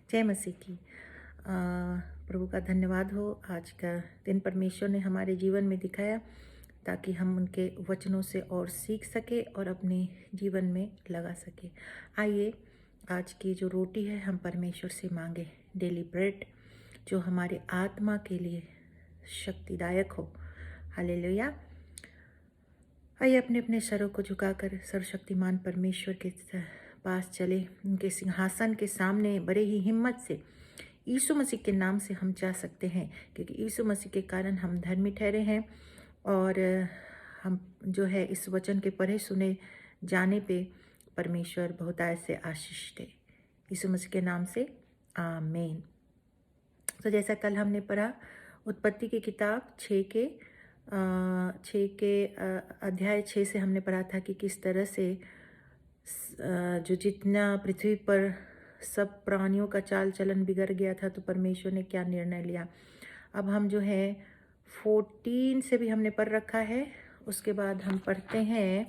जय मसीह की। प्रभु का धन्यवाद हो। आज का दिन परमेश्वर ने हमारे जीवन में दिखाया ताकि हम उनके वचनों से और सीख सके और अपने जीवन में लगा सके। आइए आज की जो रोटी है हम परमेश्वर से मांगे, डेली ब्रेड जो हमारे आत्मा के लिए शक्तिदायक हो। हालेलुया। आइए अपने अपने सरों को झुकाकर सर्वशक्तिमान परमेश्वर के पास चले। उनके सिंहासन के सामने बड़े ही हिम्मत से यीशु मसीह के नाम से हम जा सकते हैं, क्योंकि यीशु मसीह के कारण हम धर्मी ठहरे हैं और हम जो है इस वचन के पढ़े सुने जाने पे परमेश्वर बहुतायत से आशीष दे। यीशु मसीह के नाम से आमीन। तो जैसा कल हमने पढ़ा उत्पत्ति की किताब 6 के अध्याय 6 से हमने पढ़ा था कि किस तरह से जो जितना पृथ्वी पर सब प्राणियों का चाल चलन बिगड़ गया था तो परमेश्वर ने क्या निर्णय लिया। अब हम जो है 14 से भी हमने पढ़ रखा है। उसके बाद हम पढ़ते हैं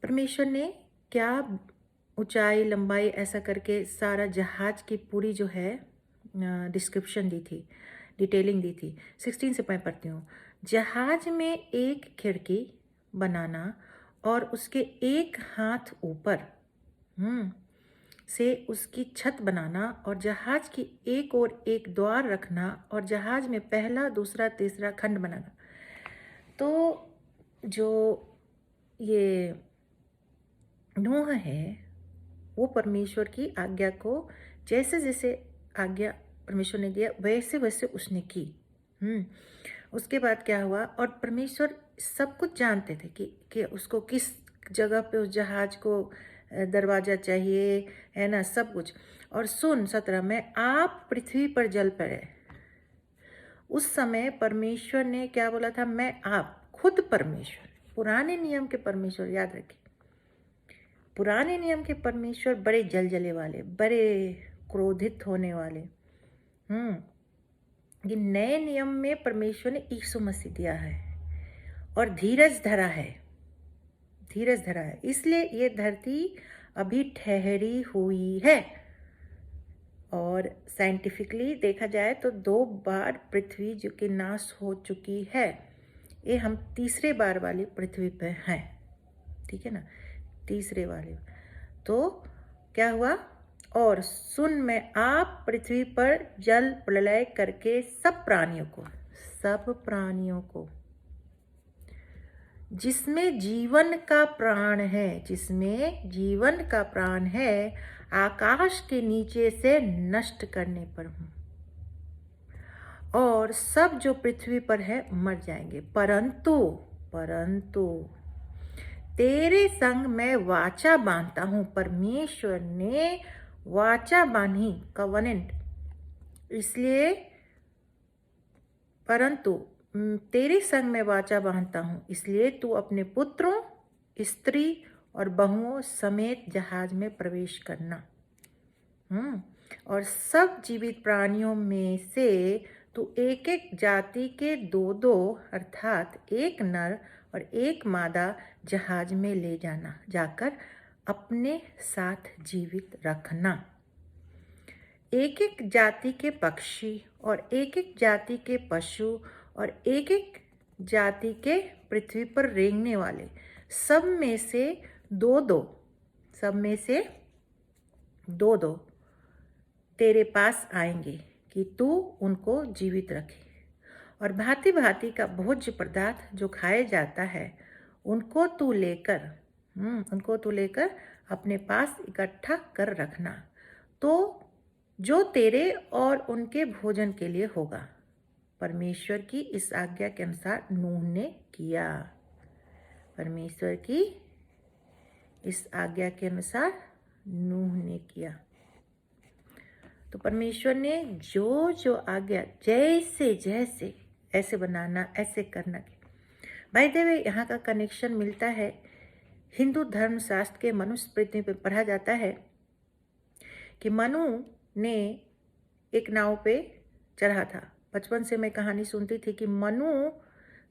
परमेश्वर ने क्या ऊंचाई लंबाई ऐसा करके सारा जहाज की पूरी जो है डिस्क्रिप्शन दी थी, डिटेलिंग दी थी। 16 से मैं पढ़ती हूँ। जहाज में एक खिड़की बनाना और उसके एक हाथ ऊपर से उसकी छत बनाना और जहाज की एक ओर एक द्वार रखना और जहाज में पहला दूसरा तीसरा खंड बनाना। तो जो ये नूह है वो परमेश्वर की आज्ञा को जैसे जैसे आज्ञा परमेश्वर ने दिया वैसे वैसे उसने की। उसके बाद क्या हुआ, और परमेश्वर सब कुछ जानते थे कि उसको किस जगह पे उस जहाज को दरवाजा चाहिए, है ना, सब कुछ। और सुन 17 में आप पृथ्वी पर जल पड़े। उस समय परमेश्वर ने क्या बोला था, मैं आप खुद परमेश्वर। पुराने नियम के परमेश्वर, याद रखिए, पुराने नियम के परमेश्वर बड़े जलजले वाले, बड़े क्रोधित होने वाले। ये नए नियम में परमेश्वर ने यीशु मसीह दिया है और धीरज धरा है, धीरज धरा है। इसलिए ये धरती अभी ठहरी हुई है। और साइंटिफिकली देखा जाए तो 2 बार पृथ्वी जो कि नाश हो चुकी है, ये हम तीसरे बार वाली पृथ्वी पे हैं, ठीक है ना, तीसरे वाले। तो क्या हुआ, और सुन मैं आप पृथ्वी पर जल प्रलय करके सब प्राणियों को जिसमें जीवन का प्राण है, जिसमें जीवन का प्राण है, आकाश के नीचे से नष्ट करने पर हूं, और सब जो पृथ्वी पर है मर जाएंगे। परंतु तेरे संग मैं वाचा बांधता हूं। परमेश्वर ने वाचा बांधी, कवनेंट। इसलिए परंतु तेरे संग मैं वाचा बांधता हूं, इसलिए तू अपने पुत्रों, स्त्री और बहुओं समेत जहाज में प्रवेश करना। और सब जीवित प्राणियों में से तू एक एक जाति के 2 अर्थात एक नर और एक मादा जहाज में ले जाकर अपने साथ जीवित रखना। एक एक जाति के पक्षी और एक एक जाति के पशु और एक एक जाति के पृथ्वी पर रेंगने वाले सब में से 2 तेरे पास आएंगे कि तू उनको जीवित रखे। और भांति भांति का भोज्य पदार्थ जो खाया जाता है उनको तू लेकर अपने पास इकट्ठा कर रखना, तो जो तेरे और उनके भोजन के लिए होगा। परमेश्वर की इस आज्ञा के अनुसार नूह ने किया। परमेश्वर की इस आज्ञा के अनुसार नूह ने किया। तो परमेश्वर ने जो जो आज्ञा, जैसे जैसे ऐसे बनाना, ऐसे करना। भाई देवे, यहाँ का कनेक्शन मिलता है हिंदू धर्मशास्त्र के मनुस्मृति पे पढ़ा जाता है कि मनु ने एक नाव पे चढ़ा था। बचपन से मैं कहानी सुनती थी कि मनु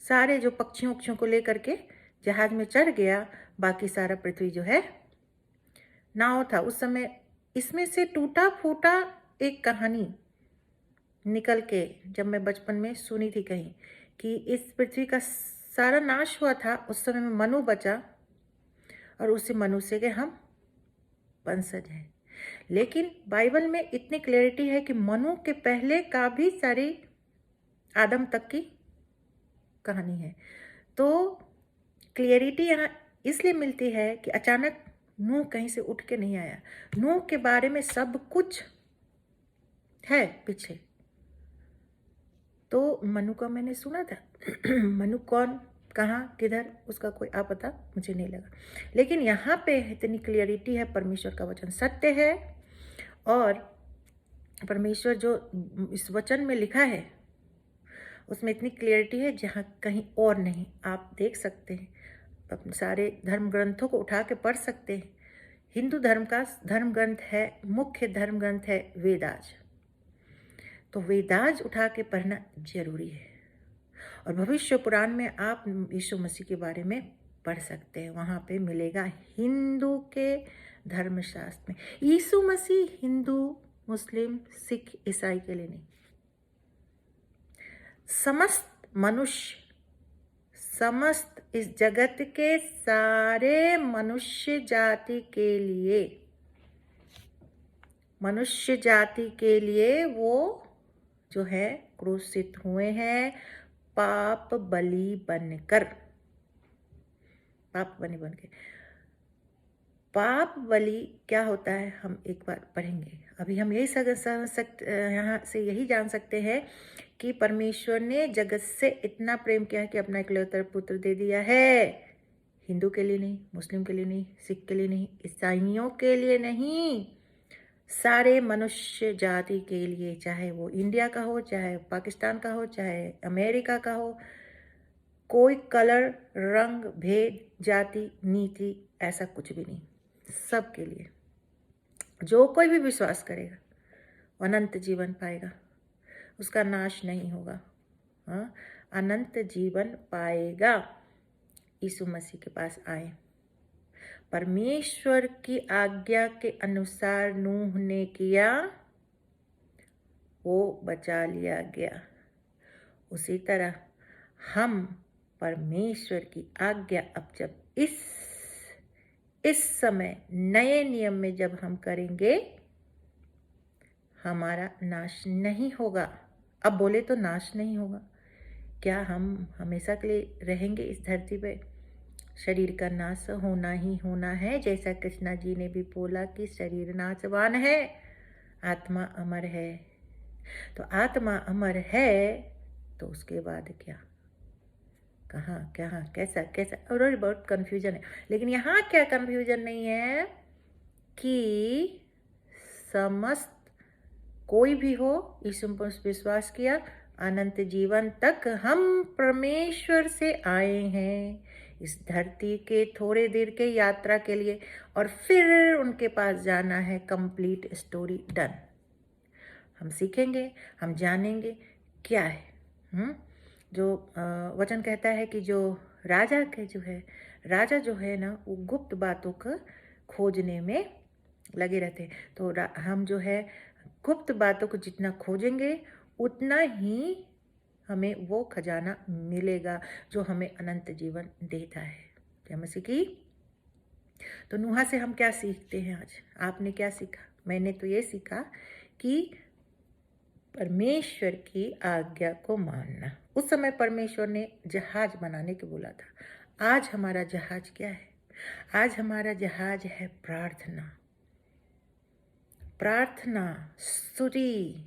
सारे जो पक्षियों को लेकर के जहाज में चढ़ गया, बाकी सारा पृथ्वी जो है नाव था। उस समय इसमें से टूटा फूटा एक कहानी निकल के जब मैं बचपन में सुनी थी कहीं कि इस पृथ्वी का सारा नाश हुआ था, उस समय में मनु बचा और उसी मनुष्य के हम वंशज हैं। लेकिन बाइबल में इतनी क्लैरिटी है कि मनु के पहले का भी सारी आदम तक की कहानी है। तो क्लियरिटी यहाँ इसलिए मिलती है कि अचानक नूह कहीं से उठ के नहीं आया। नूह के बारे में सब कुछ है पीछे। तो मनु का मैंने सुना था मनु कौन, कहाँ, किधर, उसका कोई आ पता मुझे नहीं लगा। लेकिन यहाँ पे इतनी क्लियरिटी है, परमेश्वर का वचन सत्य है और परमेश्वर जो इस वचन में लिखा है उसमें इतनी क्लियरिटी है जहाँ कहीं और नहीं। आप देख सकते हैं, अपने सारे धर्म ग्रंथों को उठा के पढ़ सकते हैं। हिंदू धर्म का धर्म ग्रंथ है, मुख्य धर्म ग्रंथ है वेदाज। तो वेदाज उठा के पढ़ना जरूरी है। और भविष्य पुराण में आप यीशु मसीह के बारे में पढ़ सकते हैं, वहाँ पे मिलेगा हिंदू के धर्मशास्त्र में। यीशु मसीह हिंदू, मुस्लिम, सिख, ईसाई के लिए नहीं, समस्त मनुष्य, समस्त इस जगत के सारे मनुष्य जाति के लिए, मनुष्य जाति के लिए वो जो है क्रूसित हुए हैं पाप बलि बनकर, पाप बलि बनकर। पाप बलि क्या होता है हम एक बार पढ़ेंगे। अभी हम यही समझ सकते, यहाँ से यही जान सकते हैं कि परमेश्वर ने जगत से इतना प्रेम किया है कि अपना इकलौता पुत्र दे दिया है। हिंदू के लिए नहीं, मुस्लिम के लिए नहीं, सिख के लिए नहीं, ईसाइयों के लिए नहीं, सारे मनुष्य जाति के लिए, चाहे वो इंडिया का हो, चाहे पाकिस्तान का हो, चाहे अमेरिका का हो, कोई कलर, रंग, भेद, जाति, नीति ऐसा कुछ भी नहीं, सबके लिए। जो कोई भी विश्वास करेगा वो अनंत जीवन पाएगा, उसका नाश नहीं होगा। हाँ, अनंत जीवन पाएगा। यीशु मसीह के पास आए, परमेश्वर की आज्ञा के अनुसार नूह ने किया, वो बचा लिया गया। उसी तरह हम परमेश्वर की आज्ञा अब जब इस समय नए नियम में जब हम करेंगे, हमारा नाश नहीं होगा। अब बोले तो नाश नहीं होगा, क्या हम हमेशा के लिए रहेंगे इस धरती पे? शरीर का नाश होना ही होना है, जैसा कृष्णा जी ने भी बोला कि शरीर नाशवान है, आत्मा अमर है। तो आत्मा अमर है तो उसके बाद क्या, कहाँ, क्या, कैसा कैसा, और बहुत कन्फ्यूजन है। लेकिन यहाँ क्या कन्फ्यूजन नहीं है कि समस्त कोई भी हो, यीशु पर विश्वास किया, अनंत जीवन तक हम परमेश्वर से आए हैं इस धरती के थोड़े देर के यात्रा के लिए, और फिर उनके पास जाना है। Complete story done. हम सीखेंगे, हम जानेंगे क्या है। जो वचन कहता है कि जो राजा जो है ना, वो गुप्त बातों को खोजने में लगे रहते हैं। तो हम जो है गुप्त बातों को जितना खोजेंगे उतना ही हमें वो खजाना मिलेगा जो हमें अनंत जीवन देता है। क्या मसीह की। तो नूहा से हम क्या सीखते हैं आज? आपने क्या सीखा? मैंने तो ये सीखा कि परमेश्वर की आज्ञा को मानना। उस समय परमेश्वर ने जहाज बनाने को बोला था। आज हमारा जहाज क्या है? आज हमारा जहाज है प्रार्थना। प्रार्थना, स्तुति,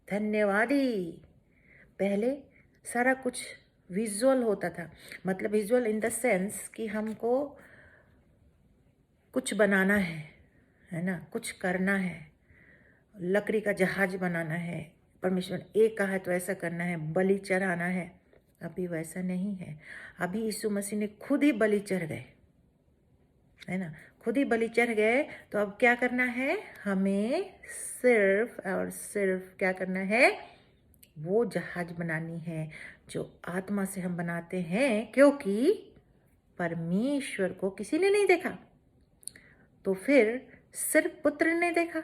धन्यवादी। पहले सारा कुछ विजुअल होता था, मतलब विजुअल इन द सेंस कि हमको कुछ बनाना है ना, कुछ करना है, लकड़ी का जहाज बनाना है। परमेश्वर ने एक कहा है तो ऐसा करना है, बलि चढ़ाना है। अभी वैसा नहीं है। अभी यीशु मसीह ने खुद ही बलि चढ़ गए, है ना, खुद ही बलि चढ़ गए। तो अब क्या करना है? हमें सिर्फ और सिर्फ क्या करना है? वो जहाज बनानी है जो आत्मा से हम बनाते हैं, क्योंकि परमेश्वर को किसी ने नहीं देखा। तो फिर सिर्फ पुत्र ने देखा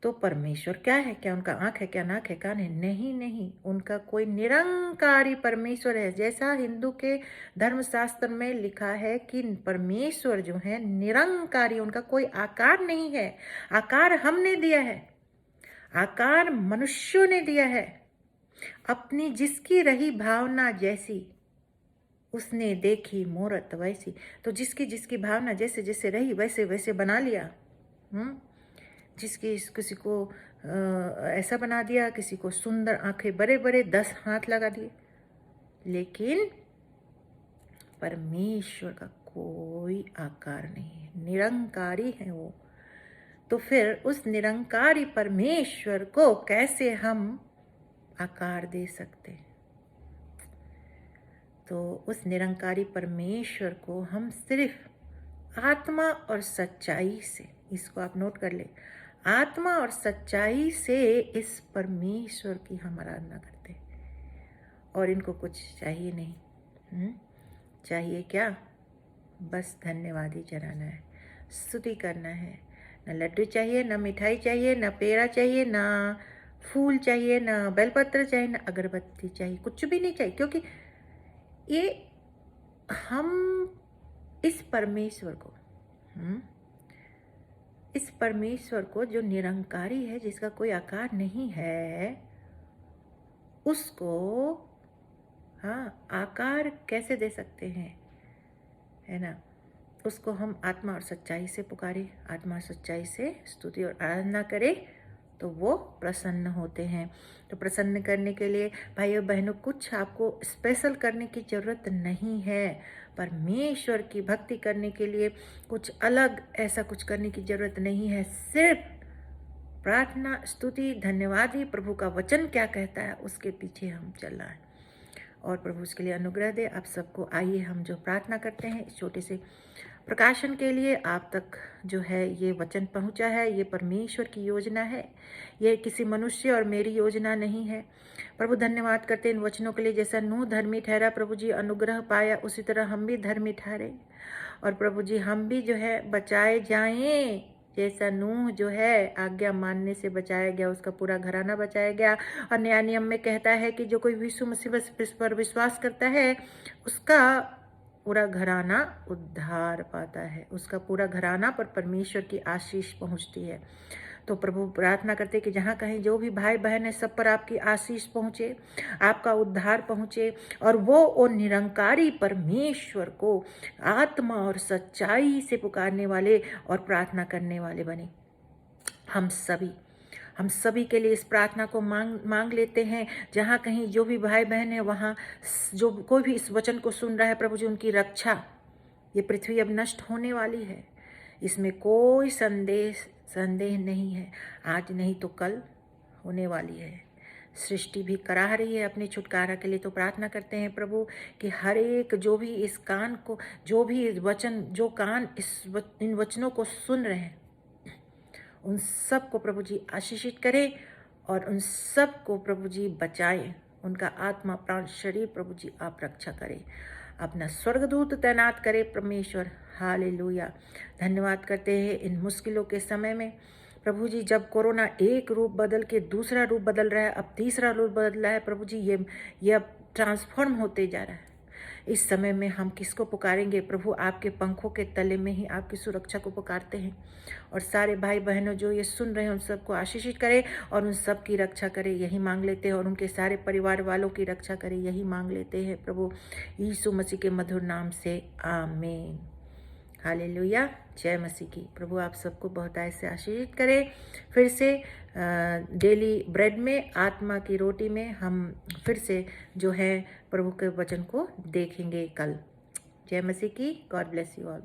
तो परमेश्वर क्या है? क्या उनका आंख है, क्या नाक है, कान है? नहीं नहीं, उनका कोई निरंकारी परमेश्वर है। जैसा हिंदू के धर्मशास्त्र में लिखा है कि परमेश्वर जो है निरंकारी, उनका कोई आकार नहीं है। आकार हमने दिया है, आकार मनुष्यों ने दिया है। अपनी जिसकी रही भावना जैसी उसने देखी मूरत वैसी। तो जिसकी जिसकी भावना जैसे जैसे रही वैसे वैसे बना लिया। जिसकी किसी को ऐसा बना दिया, किसी को सुंदर आंखें बड़े बड़े 10 हाथ लगा दिए। लेकिन परमेश्वर का कोई आकार नहीं है, निरंकारी है वो। तो फिर उस निरंकारी परमेश्वर को कैसे हम आकार दे सकते हैं? तो उस निरंकारी परमेश्वर को हम सिर्फ आत्मा और सच्चाई से, इसको आप नोट कर ले, आत्मा और सच्चाई से इस परमेश्वर की हम आराधना करते हैं। और इनको कुछ चाहिए नहीं। चाहिए क्या? बस धन्यवाद ही चढ़ाना है, स्तुति करना है। न लड्डू चाहिए, न मिठाई चाहिए, न पेड़ा चाहिए, न फूल चाहिए, न बेलपत्र चाहिए, न अगरबत्ती चाहिए, कुछ भी नहीं चाहिए। क्योंकि ये हम इस परमेश्वर को इस परमेश्वर को जो निरंकारी है, जिसका कोई आकार नहीं है, उसको आकार कैसे दे सकते हैं? है ना? उसको हम आत्मा और सच्चाई से पुकारें, आत्मा और सच्चाई से स्तुति और आराधना करें तो वो प्रसन्न होते हैं। तो प्रसन्न करने के लिए भाइयों बहनों कुछ आपको स्पेशल करने की ज़रूरत नहीं है। परमेश्वर की भक्ति करने के लिए कुछ अलग ऐसा कुछ करने की ज़रूरत नहीं है। सिर्फ प्रार्थना, स्तुति, धन्यवाद ही प्रभु का वचन क्या कहता है उसके पीछे हम चलना है। और प्रभु उसके लिए अनुग्रह दे आप सबको। आइए हम जो प्रार्थना करते हैं, इस छोटे से प्रकाशन के लिए आप तक जो है ये वचन पहुंचा है। ये परमेश्वर की योजना है, ये किसी मनुष्य और मेरी योजना नहीं है। प्रभु धन्यवाद करते इन वचनों के लिए। जैसा नूह धर्मी ठहरा प्रभु जी, अनुग्रह पाया, उसी तरह हम भी धर्मी ठहरे। और प्रभु जी हम भी जो है बचाए जाएं। जैसा नूह जो है आज्ञा मानने से बचाया गया, उसका पूरा घराना बचाया गया। और नया नियम में कहता है कि जो कोई यीशु मसीह पर विश्वास करता है उसका पूरा घराना उद्धार पाता है, उसका पूरा घराना पर परमेश्वर की आशीष पहुंचती है। तो प्रभु प्रार्थना करते कि जहाँ कहीं जो भी भाई बहन है सब पर आपकी आशीष पहुँचे, आपका उद्धार पहुँचे, और वो निरंकारी परमेश्वर को आत्मा और सच्चाई से पुकारने वाले और प्रार्थना करने वाले बने। हम सभी के लिए इस प्रार्थना को मांग लेते हैं। जहाँ कहीं जो भी भाई बहन है वहाँ जो कोई भी इस वचन को सुन रहा है प्रभु जी उनकी रक्षा। ये पृथ्वी अब नष्ट होने वाली है, इसमें कोई संदेह नहीं है। आज नहीं तो कल होने वाली है। सृष्टि भी कराह रही है अपने छुटकारा के लिए। तो प्रार्थना करते हैं प्रभु कि हर एक जो भी इस कान को, जो भी इस वचन, जो कान इन वचनों को सुन रहे हैं, उन सब को प्रभु जी आशीषित करें और उन सब को प्रभु जी बचाएं। उनका आत्मा प्राण शरीर प्रभु जी आप रक्षा करें, अपना स्वर्गदूत तैनात करें परमेश्वर। हालेलुया। धन्यवाद करते हैं इन मुश्किलों के समय में प्रभु जी, जब कोरोना एक रूप बदल के दूसरा रूप बदल रहा है, अब तीसरा रूप बदल रहा है प्रभु जी, ये अब ट्रांसफॉर्म होते जा रहा है। इस समय में हम किसको पुकारेंगे प्रभु? आपके पंखों के तले में ही आपकी सुरक्षा को पुकारते हैं। और सारे भाई बहनों जो ये सुन रहे हैं उन सबको आशीषित करें और उन सब की रक्षा करें, यही मांग लेते हैं। और उनके सारे परिवार वालों की रक्षा करें, यही मांग लेते हैं प्रभु यीशु मसीह के मधुर नाम से, आमीन। हालेलुया। जय मसीह की। प्रभु आप सबको बहुत ऐसे आशीषित करें। फिर से डेली ब्रेड में, आत्मा की रोटी में हम फिर से जो है प्रभु के वचन को देखेंगे कल। जय मसीह की। God bless you all.